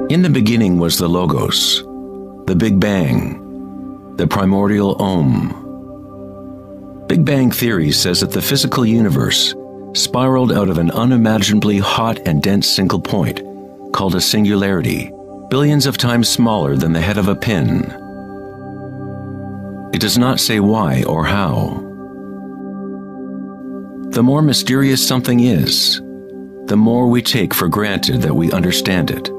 In the beginning was the Logos, the Big Bang, the primordial Om. Big Bang theory says that the physical universe spiraled out of an unimaginably hot and dense single point, called a singularity, billions of times smaller than the head of a pin. It does not say why or how. The more mysterious something is, the more we take for granted that we understand it.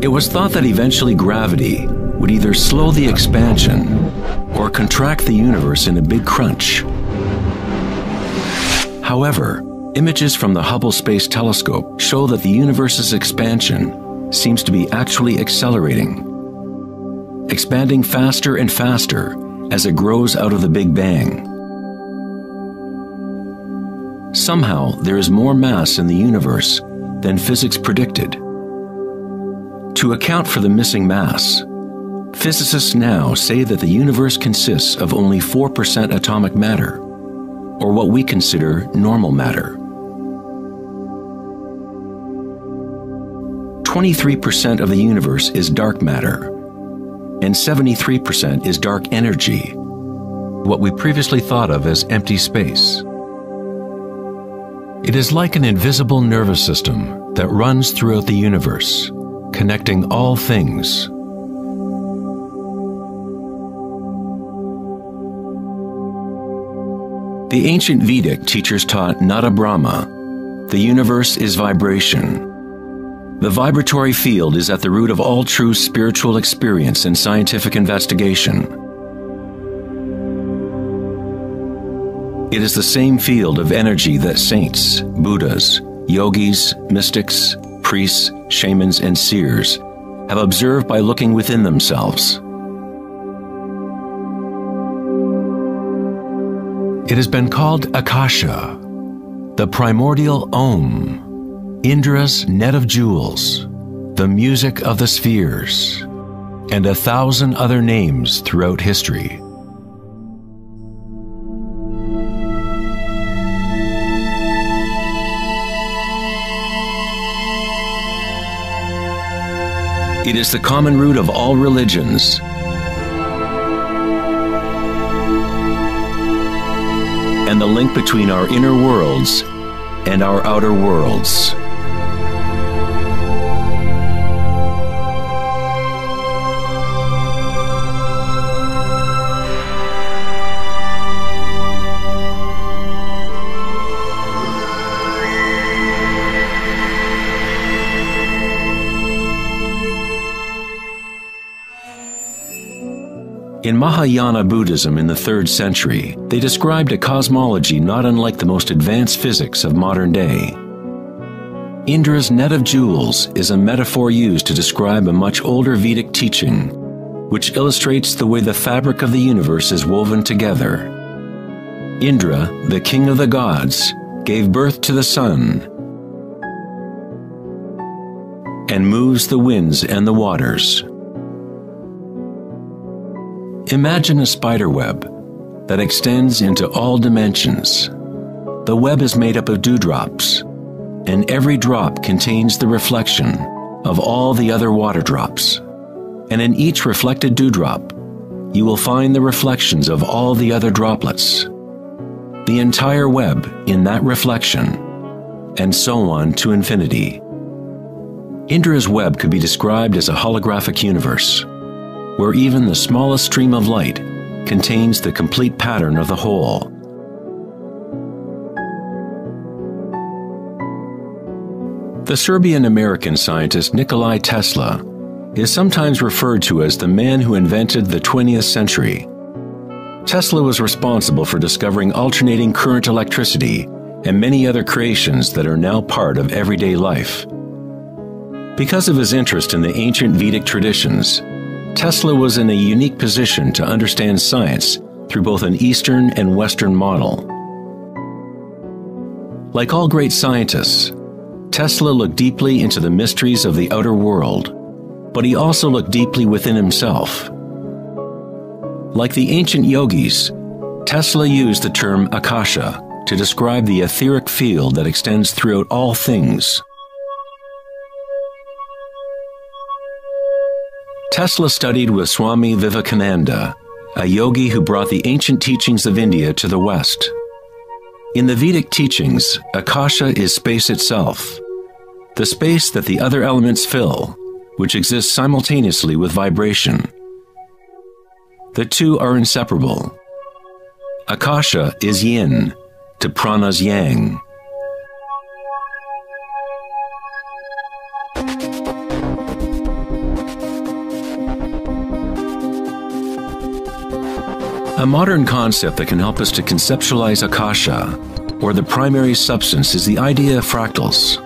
It was thought that eventually gravity would either slow the expansion or contract the universe in a big crunch. However, images from the Hubble Space Telescope show that the universe's expansion seems to be actually accelerating, expanding faster and faster as it grows out of the Big Bang. Somehow, there is more mass in the universe than physics predicted. To account for the missing mass, physicists now say that the universe consists of only 4% atomic matter, or what we consider normal matter. 23% of the universe is dark matter, and 73% is dark energy, what we previously thought of as empty space. It is like an invisible nervous system that runs throughout the universe, connecting all things. The ancient Vedic teachers taught Nada Brahma, the universe is vibration. The vibratory field is at the root of all true spiritual experience and scientific investigation. It is the same field of energy that saints, Buddhas, yogis, mystics, priests, shamans, and seers have observed by looking within themselves. It has been called Akasha, the primordial Om, Indra's net of jewels, the music of the spheres, and 1,000 other names throughout history. It is the common root of all religions. And the link between our inner worlds and our outer worlds. In Mahayana Buddhism in the 3rd century, they described a cosmology not unlike the most advanced physics of modern day. Indra's net of jewels is a metaphor used to describe a much older Vedic teaching, which illustrates the way the fabric of the universe is woven together. Indra, the king of the gods, gave birth to the sun and moves the winds and the waters. Imagine a spider web that extends into all dimensions. The web is made up of dewdrops, and every drop contains the reflection of all the other water drops. And in each reflected dewdrop, you will find the reflections of all the other droplets. The entire web in that reflection, and so on to infinity. Indra's web could be described as a holographic universe, where even the smallest stream of light contains the complete pattern of the whole. The Serbian-American scientist Nikola Tesla is sometimes referred to as the man who invented the 20th century. Tesla was responsible for discovering alternating current electricity and many other creations that are now part of everyday life. Because of his interest in the ancient Vedic traditions, Tesla was in a unique position to understand science through both an Eastern and Western model. Like all great scientists, Tesla looked deeply into the mysteries of the outer world, but he also looked deeply within himself. Like the ancient yogis, Tesla used the term Akasha to describe the etheric field that extends throughout all things. Tesla studied with Swami Vivekananda, a yogi who brought the ancient teachings of India to the West. In the Vedic teachings, Akasha is space itself, the space that the other elements fill, which exists simultaneously with vibration. The two are inseparable. Akasha is yin to prana's yang. A modern concept that can help us to conceptualize Akasha, or the primary substance, is the idea of fractals.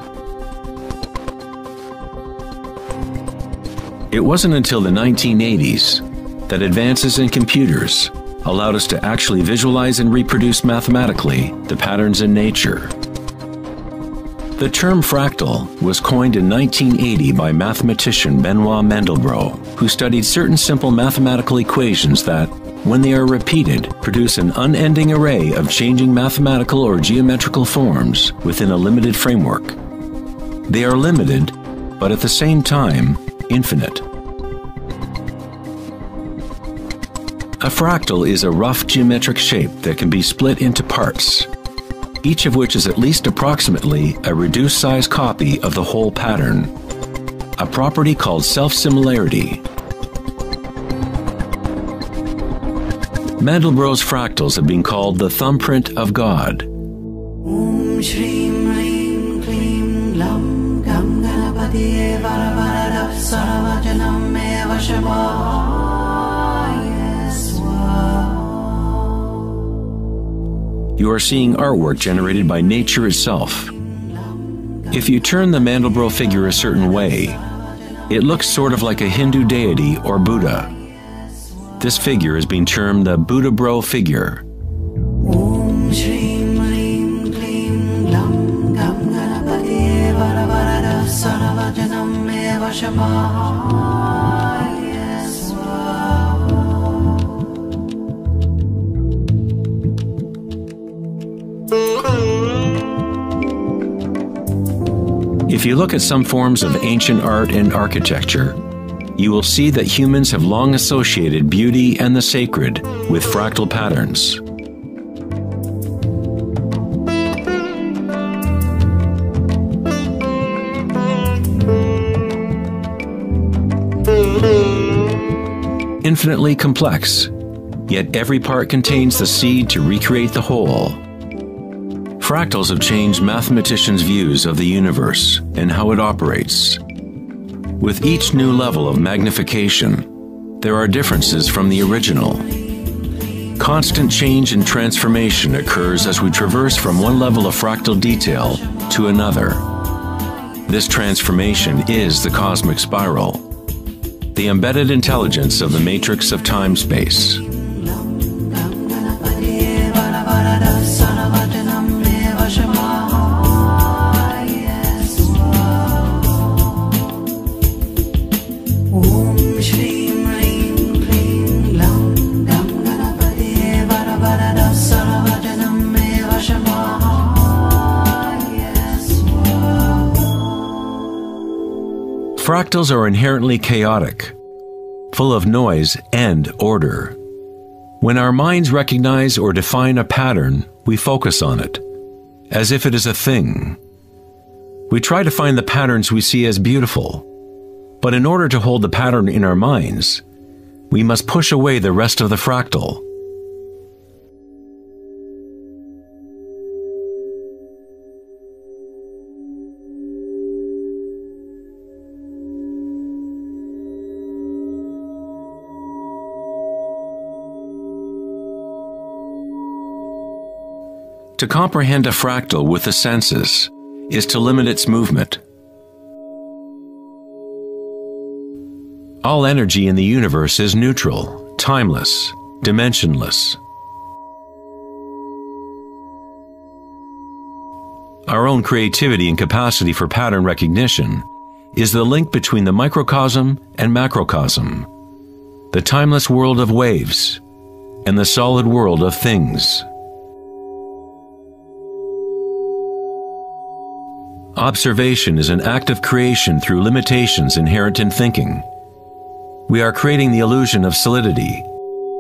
It wasn't until the 1980s that advances in computers allowed us to actually visualize and reproduce mathematically the patterns in nature. The term fractal was coined in 1980 by mathematician Benoit Mandelbrot, who studied certain simple mathematical equations that, when they are repeated, produce an unending array of changing mathematical or geometrical forms within a limited framework. They are limited, but at the same time, infinite. A fractal is a rough geometric shape that can be split into parts, each of which is at least approximately a reduced size copy of the whole pattern, a property called self-similarity. Mandelbrot's fractals have been called the thumbprint of God. Om Shrim Rim Klim Lam Gam Ganapati Varavaradap Saravajanam Eva Shabaya Swa. You are seeing artwork generated by nature itself. If you turn the Mandelbrot figure a certain way, it looks sort of like a Hindu deity or Buddha. This figure is being termed the Buddha-bro figure. Om Shrim Rim Klim Lam Gam Ganapati Varavarada Saravajanam Eva Shabaya Swa. If you look at some forms of ancient art and architecture, you will see that humans have long associated beauty and the sacred with fractal patterns. Infinitely complex, yet every part contains the seed to recreate the whole. Fractals have changed mathematicians' views of the universe and how it operates. With each new level of magnification, there are differences from the original. Constant change and transformation occurs as we traverse from one level of fractal detail to another. This transformation is the cosmic spiral, the embedded intelligence of the matrix of time-space. Fractals are inherently chaotic, full of noise and order. When our minds recognize or define a pattern, we focus on it, as if it is a thing. We try to find the patterns we see as beautiful, but in order to hold the pattern in our minds, we must push away the rest of the fractal. To comprehend a fractal with the senses is to limit its movement. All energy in the universe is neutral, timeless, dimensionless. Our own creativity and capacity for pattern recognition is the link between the microcosm and macrocosm, the timeless world of waves and the solid world of things. Observation is an act of creation through limitations inherent in thinking. We are creating the illusion of solidity,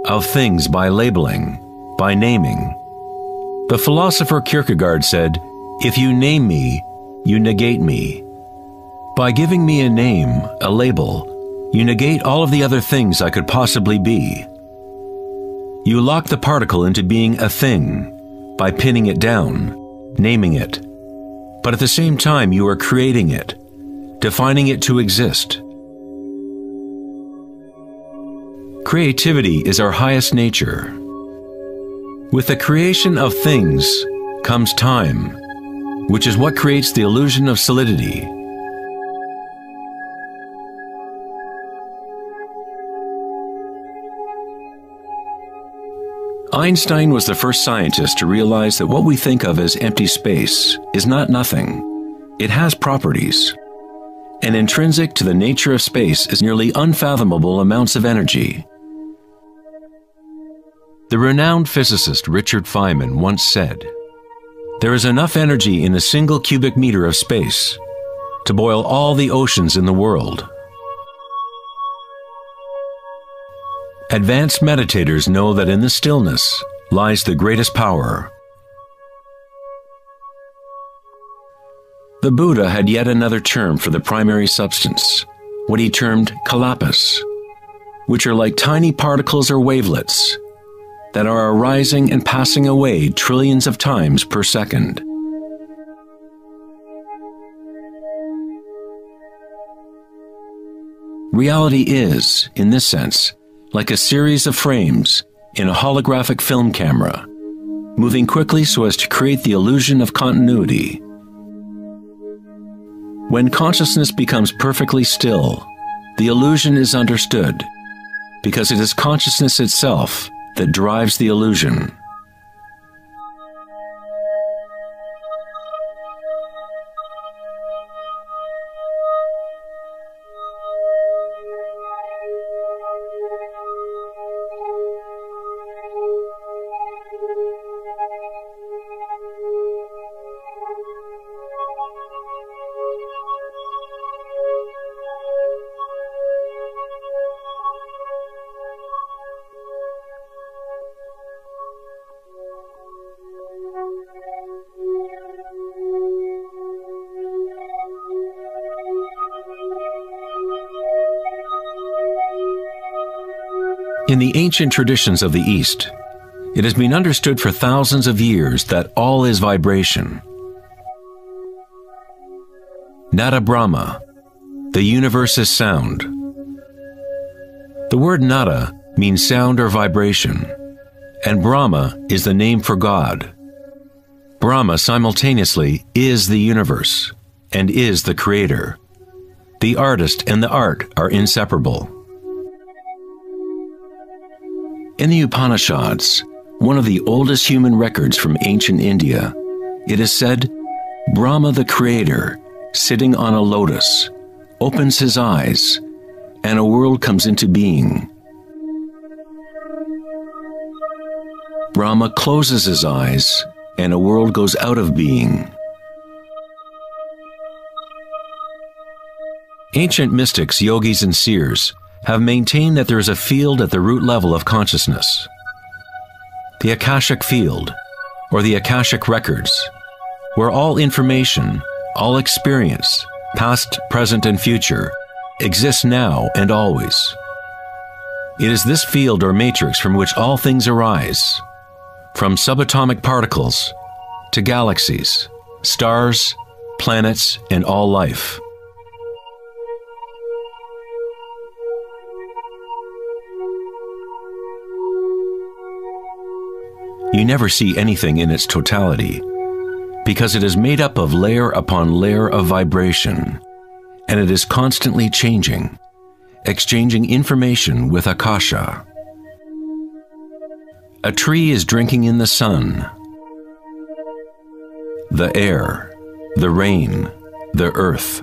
of things by labeling, by naming. The philosopher Kierkegaard said, "If you name me, you negate me." By giving me a name, a label, you negate all of the other things I could possibly be. You lock the particle into being a thing by pinning it down, naming it. But at the same time, you are creating it, defining it to exist. Creativity is our highest nature. With the creation of things comes time, which is what creates the illusion of solidity. Einstein was the first scientist to realize that what we think of as empty space is not nothing. It has properties. And intrinsic to the nature of space is nearly unfathomable amounts of energy. The renowned physicist Richard Feynman once said, "There is enough energy in a single cubic meter of space to boil all the oceans in the world." Advanced meditators know that in the stillness lies the greatest power. The Buddha had yet another term for the primary substance, what he termed kalapas, which are like tiny particles or wavelets that are arising and passing away trillions of times per second. Reality is, in this sense, like a series of frames in a holographic film camera, moving quickly so as to create the illusion of continuity. When consciousness becomes perfectly still, the illusion is understood, because it is consciousness itself that drives the illusion. In the ancient traditions of the East, it has been understood for thousands of years that all is vibration. Nada Brahma, the universe is sound. The word nada means sound or vibration, and Brahma is the name for God. Brahma simultaneously is the universe and is the creator. The artist and the art are inseparable. In the Upanishads, one of the oldest human records from ancient India, it is said, Brahma the creator, sitting on a lotus, opens his eyes, and a world comes into being. Brahma closes his eyes, and a world goes out of being. Ancient mystics, yogis, and seers have maintained that there is a field at the root level of consciousness. The Akashic field, or the Akashic records, where all information, all experience, past, present, and future, exists now and always. It is this field or matrix from which all things arise, from subatomic particles to galaxies, stars, planets, and all life. You never see anything in its totality, because it is made up of layer upon layer of vibration, and it is constantly changing, exchanging information with Akasha. A tree is drinking in the sun, the air, the rain, the earth.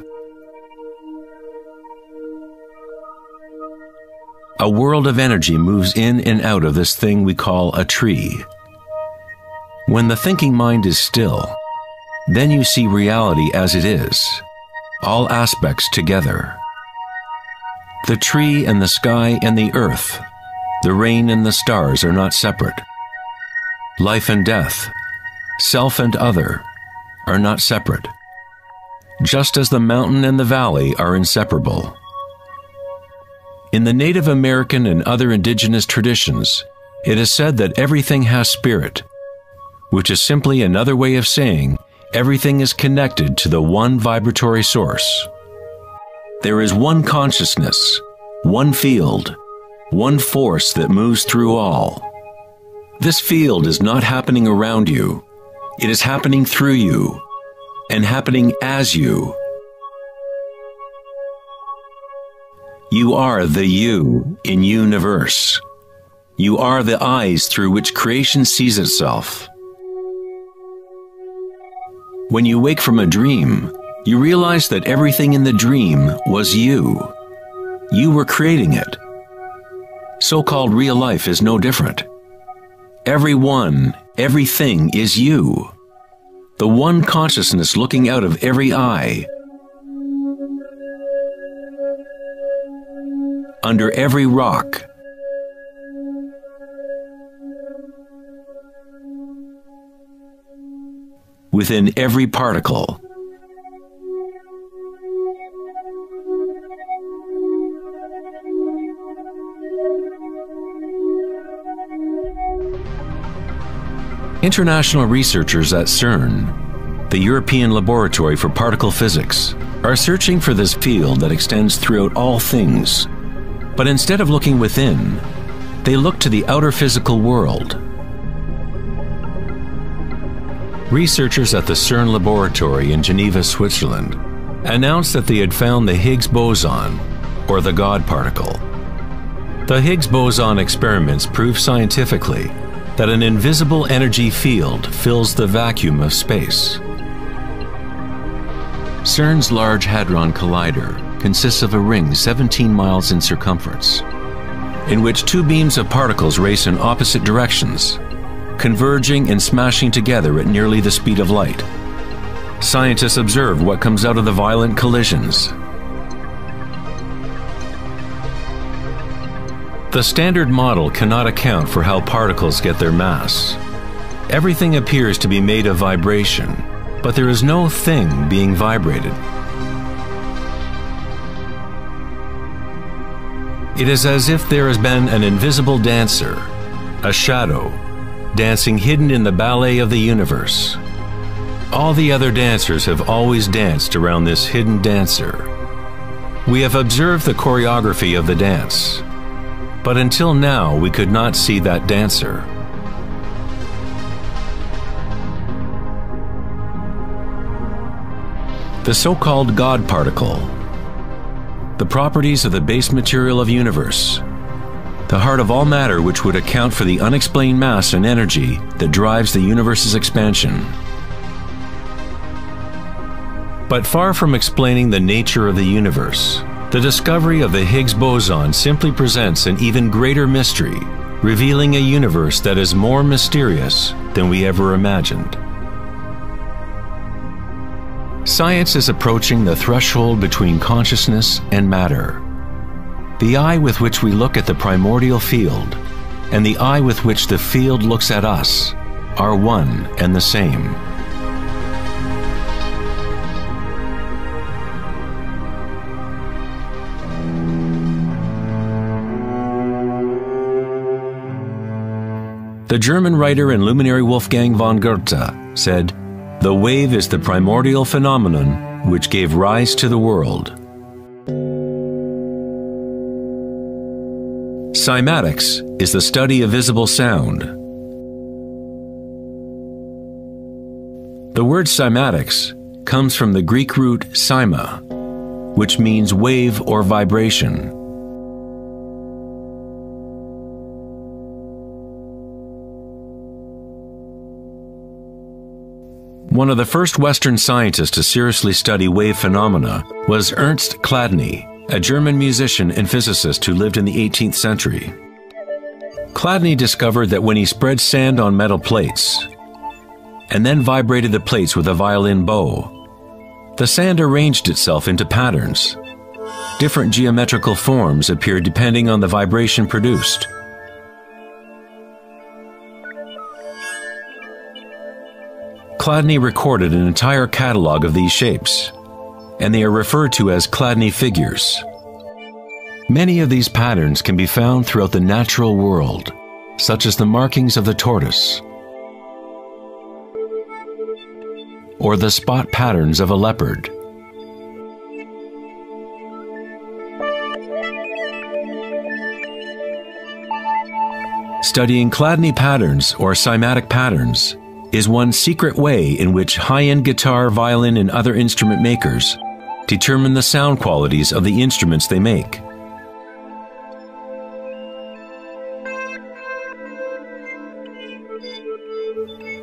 a world of energy moves in and out of this thing we call a tree. When the thinking mind is still, then you see reality as it is, all aspects together. The tree and the sky and the earth, the rain and the stars are not separate. Life and death, self and other, are not separate, just as the mountain and the valley are inseparable. In the Native American and other indigenous traditions, it is said that everything has spirit, which is simply another way of saying everything is connected to the one vibratory source. There is one consciousness, one field, one force that moves through all. This field is not happening around you, it is happening through you, and happening as you. You are the you in universe. You are the eyes through which creation sees itself. When you wake from a dream, you realize that everything in the dream was you. You were creating it. So-called real life is no different. Everyone, everything is you. The one consciousness looking out of every eye. Under every rock. Within every particle. International researchers at CERN, the European Laboratory for Particle Physics, are searching for this field that extends throughout all things. But instead of looking within, they look to the outer physical world. Researchers at the CERN laboratory in Geneva, Switzerland, announced that they had found the Higgs boson, or the God particle. The Higgs boson experiments prove scientifically that an invisible energy field fills the vacuum of space. CERN's Large Hadron Collider consists of a ring 17 miles in circumference, in which two beams of particles race in opposite directions, converging and smashing together at nearly the speed of light. Scientists observe what comes out of the violent collisions. The standard model cannot account for how particles get their mass. Everything appears to be made of vibration, but there is no thing being vibrated. It is as if there has been an invisible dancer, a shadow, dancing hidden in the ballet of the universe. All the other dancers have always danced around this hidden dancer. We have observed the choreography of the dance, but until now we could not see that dancer. The so-called God particle, the properties of the base material of universe, the heart of all matter which would account for the unexplained mass and energy that drives the universe's expansion. But far from explaining the nature of the universe, the discovery of the Higgs boson simply presents an even greater mystery, revealing a universe that is more mysterious than we ever imagined. Science is approaching the threshold between consciousness and matter. The eye with which we look at the primordial field and the eye with which the field looks at us are one and the same. The German writer and luminary Wolfgang von Goethe said, "The wave is the primordial phenomenon which gave rise to the world." Cymatics is the study of visible sound. The word cymatics comes from the Greek root cyma, which means wave or vibration. One of the first Western scientists to seriously study wave phenomena was Ernst Chladni, a German musician and physicist who lived in the 18th century. Chladni discovered that when he spread sand on metal plates and then vibrated the plates with a violin bow, the sand arranged itself into patterns. Different geometrical forms appeared depending on the vibration produced. Chladni recorded an entire catalog of these shapes, and they are referred to as Chladni figures. Many of these patterns can be found throughout the natural world, such as the markings of the tortoise, or the spot patterns of a leopard. Studying Chladni patterns or cymatic patterns is one secret way in which high-end guitar, violin, and other instrument makers determine the sound qualities of the instruments they make.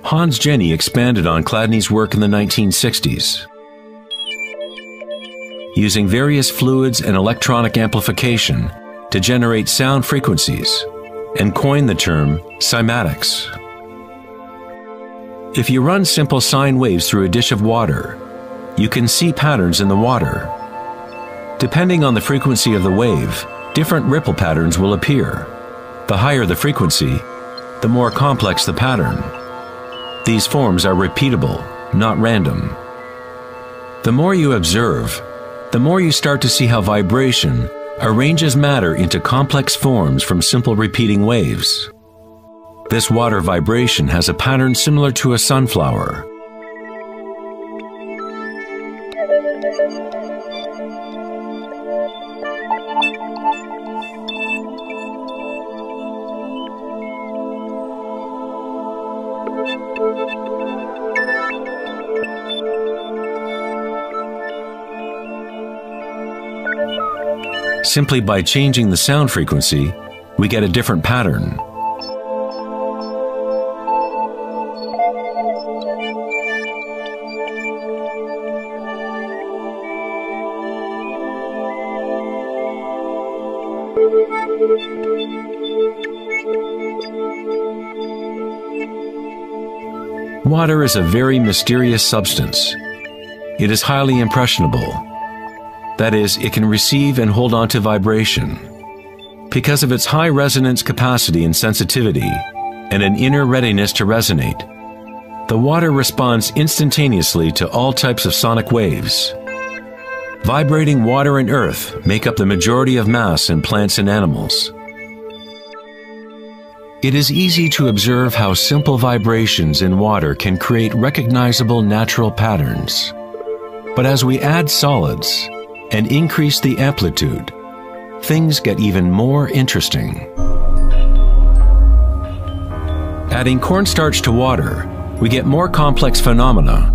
Hans Jenny expanded on Chladni's work in the 1960s. Using various fluids and electronic amplification to generate sound frequencies, and coined the term cymatics. If you run simple sine waves through a dish of water, you can see patterns in the water. Depending on the frequency of the wave, different ripple patterns will appear. The higher the frequency, the more complex the pattern. These forms are repeatable, not random. The more you observe, the more you start to see how vibration arranges matter into complex forms from simple repeating waves. This water vibration has a pattern similar to a sunflower. Simply by changing the sound frequency, we get a different pattern. Water is a very mysterious substance. It is highly impressionable. That is, it can receive and hold on to vibration. Because of its high resonance capacity and sensitivity, and an inner readiness to resonate, the water responds instantaneously to all types of sonic waves. Vibrating water and earth make up the majority of mass in plants and animals. It is easy to observe how simple vibrations in water can create recognizable natural patterns. But as we add solids and increase the amplitude, things get even more interesting. Adding cornstarch to water, we get more complex phenomena.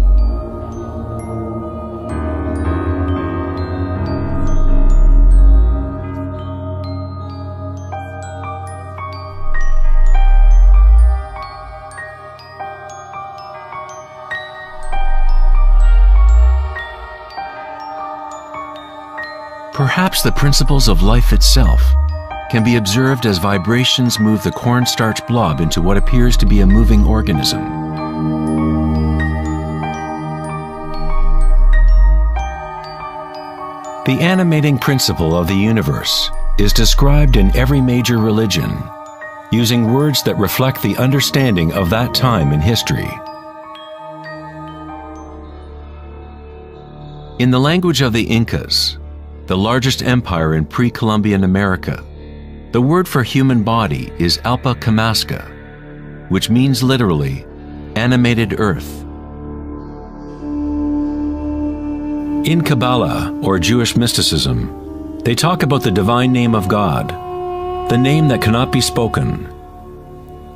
Perhaps the principles of life itself can be observed as vibrations move the cornstarch blob into what appears to be a moving organism. The animating principle of the universe is described in every major religion, using words that reflect the understanding of that time in history. In the language of the Incas, the largest empire in pre-Columbian America, the word for human body is Alpa Kamasca, which means literally, animated earth. In Kabbalah, or Jewish mysticism, they talk about the divine name of God, the name that cannot be spoken.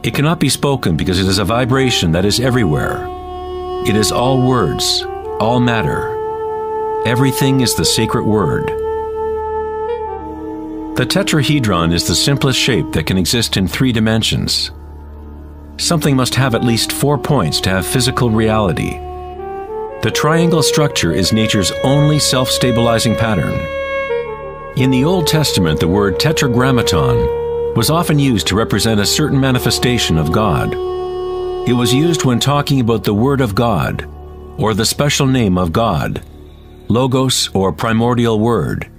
It cannot be spoken because it is a vibration that is everywhere. It is all words, all matter. Everything is the sacred word. The tetrahedron is the simplest shape that can exist in 3 dimensions. Something must have at least 4 points to have physical reality. The triangle structure is nature's only self-stabilizing pattern. In the Old Testament, the word tetragrammaton was often used to represent a certain manifestation of God. It was used when talking about the Word of God, or the special name of God, Logos or primordial Word.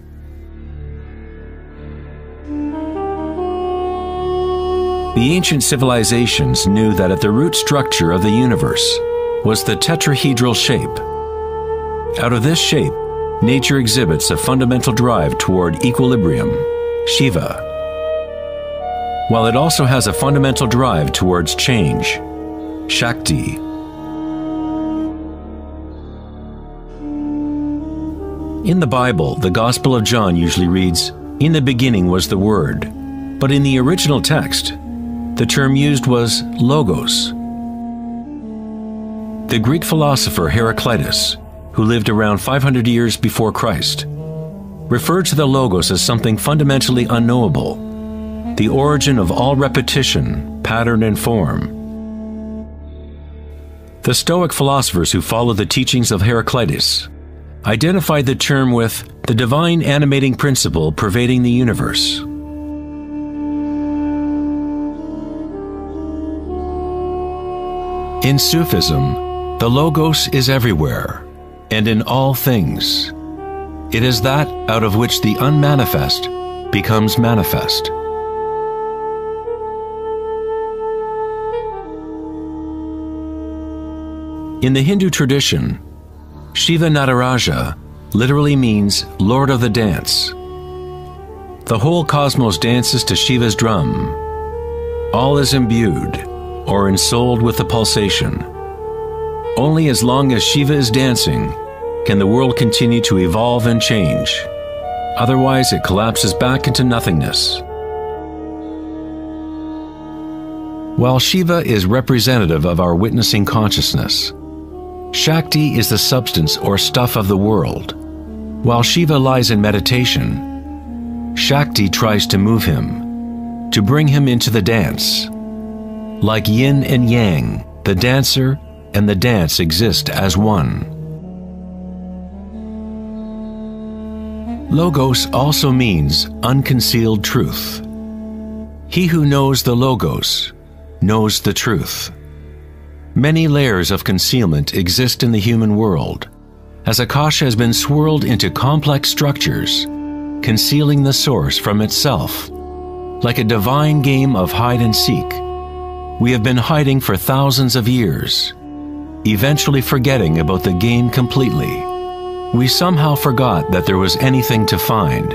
The ancient civilizations knew that at the root structure of the universe was the tetrahedral shape. Out of this shape, nature exhibits a fundamental drive toward equilibrium, Shiva, while it also has a fundamental drive towards change, Shakti. In the Bible, the Gospel of John usually reads, "In the beginning was the Word," but in the original text, the term used was logos. The Greek philosopher Heraclitus, who lived around 500 years before Christ, referred to the logos as something fundamentally unknowable, the origin of all repetition, pattern, and form. The Stoic philosophers who followed the teachings of Heraclitus identified the term with the divine animating principle pervading the universe. In Sufism, the Logos is everywhere and in all things. It is that out of which the unmanifest becomes manifest. In the Hindu tradition, Shiva Nataraja literally means Lord of the Dance. The whole cosmos dances to Shiva's drum. All is imbued or ensouled with the pulsation. Only as long as Shiva is dancing can the world continue to evolve and change. Otherwise, it collapses back into nothingness. While Shiva is representative of our witnessing consciousness, Shakti is the substance or stuff of the world. While Shiva lies in meditation, Shakti tries to move him, to bring him into the dance. Like yin and yang, the dancer and the dance exist as one. Logos also means unconcealed truth. He who knows the Logos knows the truth. Many layers of concealment exist in the human world, as Akasha has been swirled into complex structures, concealing the source from itself. Like a divine game of hide and seek, we have been hiding for thousands of years, eventually forgetting about the game completely. We somehow forgot that there was anything to find.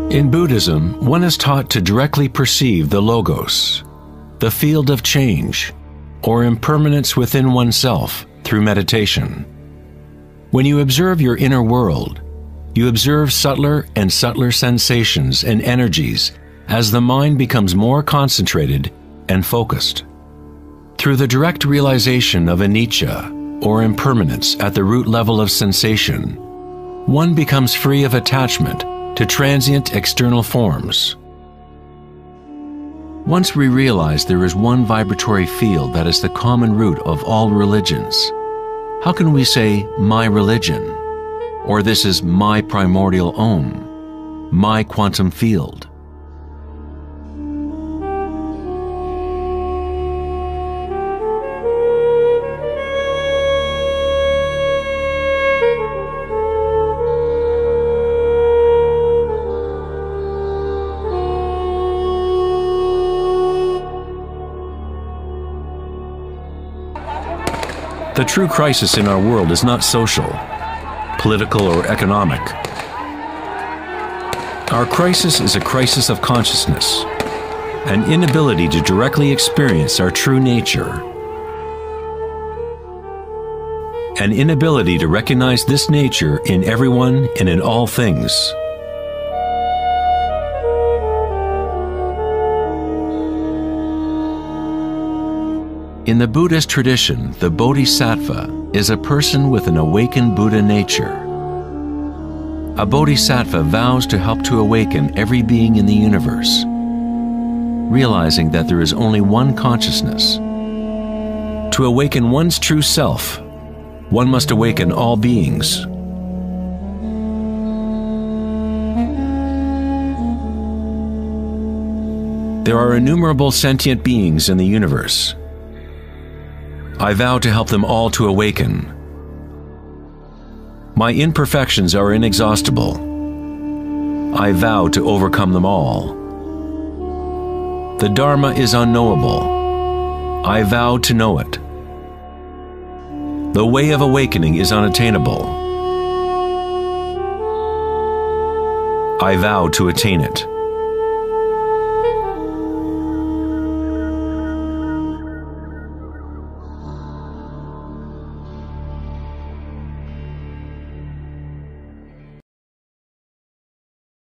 In Buddhism, one is taught to directly perceive the Logos, the field of change, or impermanence within oneself through meditation. When you observe your inner world, you observe subtler and subtler sensations and energies as the mind becomes more concentrated and focused. Through the direct realization of anicca, or impermanence at the root level of sensation, one becomes free of attachment to transient external forms. Once we realize there is one vibratory field that is the common root of all religions, how can we say, my religion, or this is my primordial Om, my quantum field? The true crisis in our world is not social, political, or economic. Our crisis is a crisis of consciousness, an inability to directly experience our true nature, an inability to recognize this nature in everyone and in all things. In the Buddhist tradition, the Bodhisattva is a person with an awakened Buddha nature. A Bodhisattva vows to help to awaken every being in the universe, realizing that there is only one consciousness. To awaken one's true self, one must awaken all beings, There are innumerable sentient beings in the universe. I vow to help them all to awaken. My imperfections are inexhaustible. I vow to overcome them all. The Dharma is unknowable. I vow to know it. The way of awakening is unattainable. I vow to attain it.